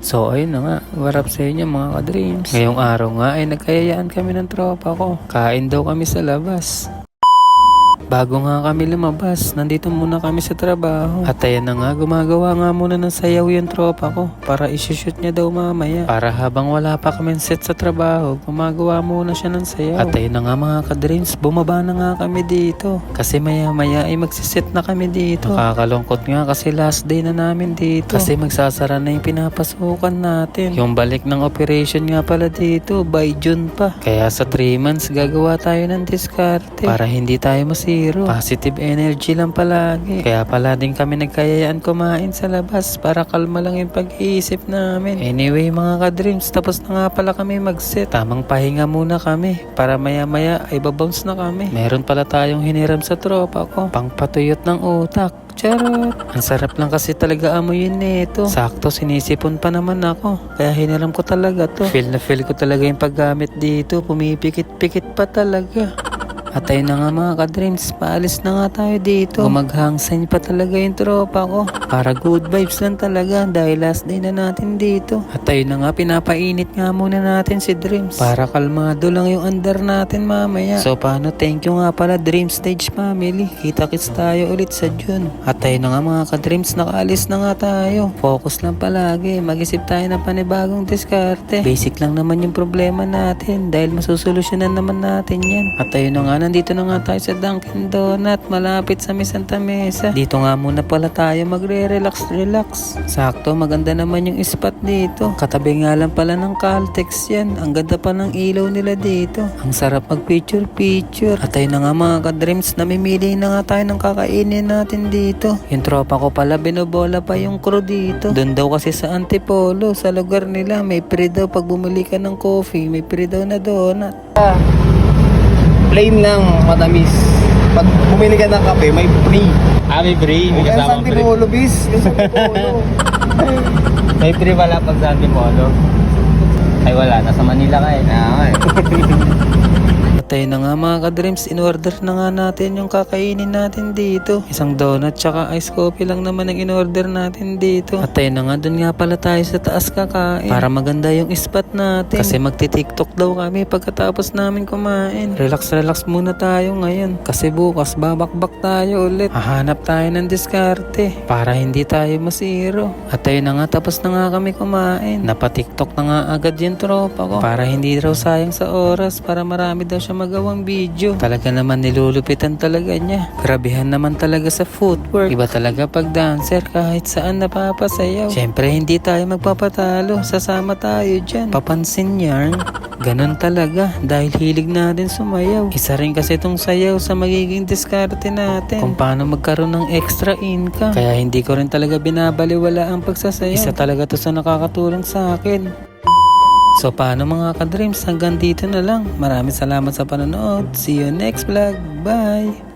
So ayun na nga, warap sa inyo mga ka-dreams. Ngayong araw nga ay nagkayayaan kami ng tropa ko. Kain daw kami sa labas. Bago nga kami lumabas, nandito muna kami sa trabaho. At ayan na nga, gumagawa nga muna ng sayaw yung tropa ko para isushoot niya daw mamaya. Para habang wala pa kami set sa trabaho, gumagawa muna siya ng sayaw. At ayan na nga mga ka-dreams, bumaba na nga kami dito. Kasi maya maya ay magsiset na kami dito. Nakakalungkot nga kasi last day na namin dito. Kasi magsasara na yung pinapasukan natin. Yung balik ng operation nga pala dito, by June pa. Kaya sa 3 months gagawa tayo ng diskarte para hindi tayo masira. Positive energy lang palagi. Kaya pala din kami nagkayayaan kumain sa labas para kalma lang yung pag-iisip namin. Anyway mga ka-dreams, tapos na nga pala kami mag-set. Tamang pahinga muna kami para maya maya ay babounce na kami. Meron pala tayong hiniram sa tropa ko, pangpatuyot ng utak. Charot! Ang sarap lang kasi talaga amoy yun nito. Sakto sinisipon pa naman ako, kaya hiniram ko talaga to. Feel na feel ko talaga yung paggamit dito, pumipikit-pikit pa talaga. At ayun na nga mga ka-dreams, paalis na nga tayo dito. Gumaghangsan pa talaga yung tropa ko. Para good vibes lang talaga dahil last day na natin dito. At ayun na nga, pinapainit nga muna natin si Dreams. Para kalmado lang yung under natin mamaya. So paano, thank you nga pala Dream Stage Family. Kita-kits tayo ulit sa June. At ayun na nga mga ka-dreams, nakaalis na nga tayo. Focus lang palagi, mag-isip tayo ng panibagong diskarte. Basic lang naman yung problema natin dahil masusolusyonan naman natin yan. At ayun na nga, nandito na nga tayo sa Dunkin Donut, malapit sa Santa Mesa. Dito nga muna pala tayo magre-relax. Sakto, maganda naman yung spot dito. Katabi nga lang pala ng Caltex yan. Ang ganda pa ng ilaw nila dito. Ang sarap mag-picture. At ayun na nga mga ka-dreams, namimili na nga tayo ng kakainin natin dito. Yung tropa ko pala, binobola pa yung crew dito. Doon daw kasi sa Antipolo, sa lugar nila, may free daw pag bumili ka ng coffee, may free daw na donut. Plain lang, matamis. Pag bumili ka ng kape, may free. May free. May Huwag kasama sa free. Antipolo, bis. Yung sa Antipolo. May free wala pag sa Antipolo. Ay wala, nasa Manila ka eh. At ayun na nga mga ka-dreams, in-order na nga natin yung kakainin natin dito. Isang donut tsaka ice coffee lang naman ang in-order natin dito. At ayun na nga, dun nga pala tayo sa taas kakain para maganda yung spot natin. Kasi magti-tiktok daw kami pagkatapos namin kumain. Relax muna tayo ngayon kasi bukas babakbak tayo ulit. Hahanap tayo ng diskarte para hindi tayo masiro. At ayun na nga, tapos na nga kami kumain. Napa-tiktok na nga agad yung tropa ko para hindi raw sayang sa oras, para marami daw siya magawang video. Talaga naman nilulupitan talaga niya. Grabehan naman talaga sa footwork. Iba talaga pag dancer, kahit saan napapasayaw. Syempre hindi tayo magpapatalo, sasama tayo dyan. Papansin yarn. Ganon talaga dahil hilig natin sumayaw. Isa rin kasi itong sayaw sa magiging diskarte natin kung paano magkaroon ng extra income. Kaya hindi ko rin talaga binabaliwala ang pagsasayaw. Isa talaga to sa nakakatulong sa akin. So paano mga ka-dreams, hanggang dito na lang. Maraming salamat sa panonood. See you next vlog. Bye!